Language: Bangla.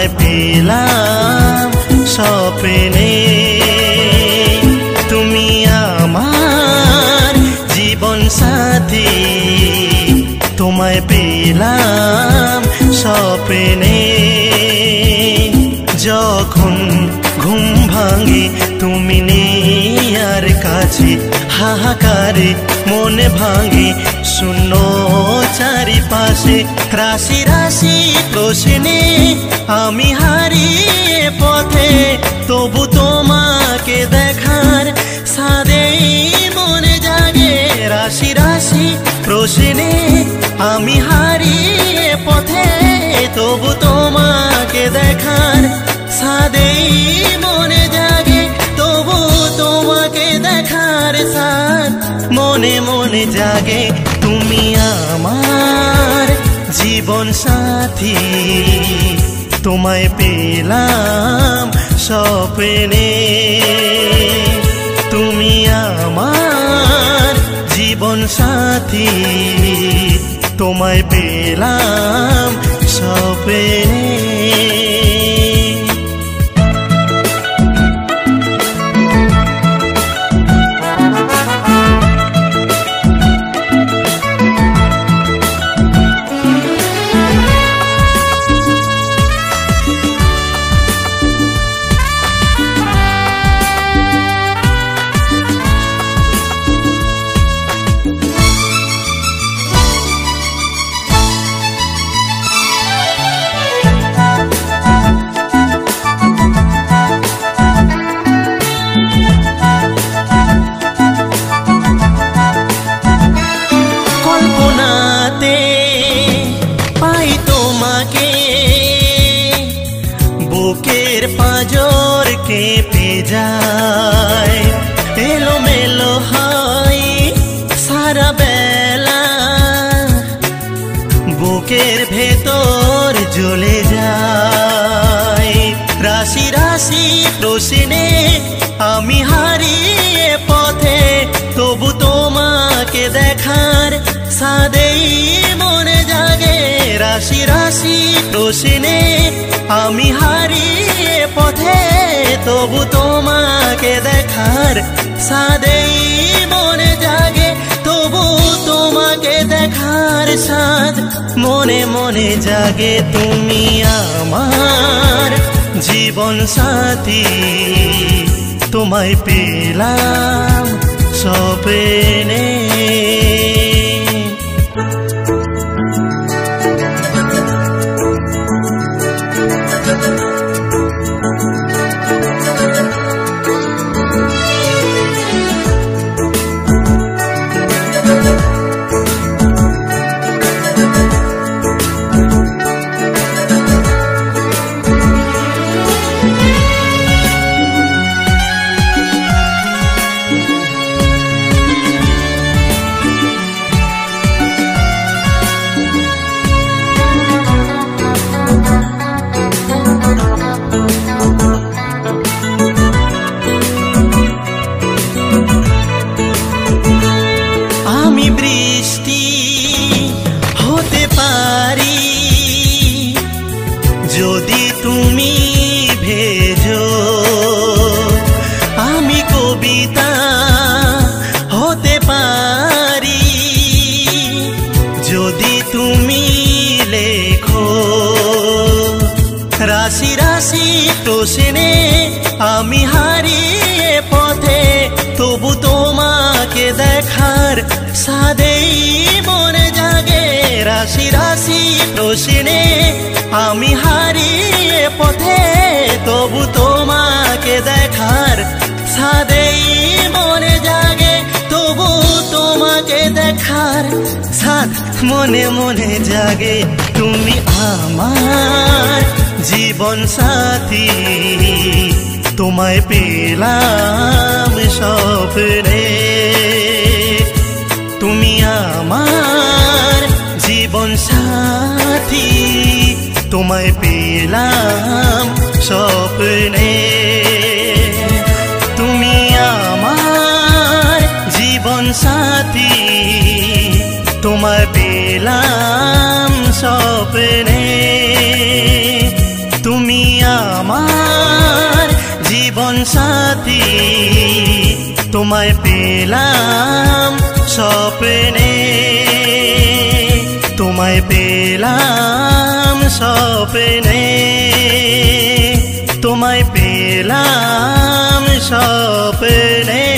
তোমায় পেলাম স্বপ্নে। তুমি আমার জীবন সাথী, তোমায় পেলাম স্বপ্নে। যখন ঘুম ভাঙে তুমি নেই আর কাছে, হাহাকারে মনে ভাঙে শূন্য চারিপাশে। রাশি রাশি প্রশ্নে আমি হারিয়ে পথে, তবু তোমাকে দেখার সাদেই মনে জাগে। রাশি রাশি প্রশ্নে আমি হারিয়ে পথে, তবু তোমাকে দেখার সাদেই মনে জাগে। তবু তোমাকে দেখার সাদ মনে মনে জাগে। তুমি আমার জীবন সাথী, তোমায় পেলাম স্বপ্নে। তুমি আমার জীবন সাথী, তোমায় পেলাম স্বপ্নে। বুকের পাঁজর কেঁপে যায়, এলোমেলো হয় সারা বেলা। বুকের ভেতর জ্বলে যায় রাশি রাশি প্রশ্নে আমি হারিয়ে পথে, তবু তোমাকে দেখার সাদেই মনে জাগে। রাশি রাশি প্রশ্নে আমি হারিয়ে পথে, তবু তোমাকে দেখার সাদেই মনে জাগে। তবু তোমাকে দেখার সাদ মনে মনে জাগে। তুমি আমার জীবন সাথী, তোমায় পেলাম স্বপ্নে। বৃষ্টি হতে পারি যদি তুমি ভেজো, আমি কবিতা হতে পারি যদি তুমি লেখো। রাশি রাশি প্রশ্নে আমি হারিয়ে পথে, তবু তোমাকে দেখার সাদেই মনে জাগে। রাশি রাশি প্রশ্নে আমি হারিয়ে পথে, তবু তোমাকে দেখার সাদেই মনে জাগে। তবু তোমাকে দেখার সাদ মনে মনে জাগে। তুমি আমার জীবন সাথী, তোমায় পেলাম স্বপ্নে। তুমি আমার জীবন সাথী, তোমায় পেলাম স্বপ্নে। তুমি আমার জীবন সাথী, তোমায় পেলাম স্বপ্নে। তুমি তোমায় পেলাম স্বপ্নে, তোমায় পেলাম স্বপ্নে, তোমায় পেলাম স্বপ্নে।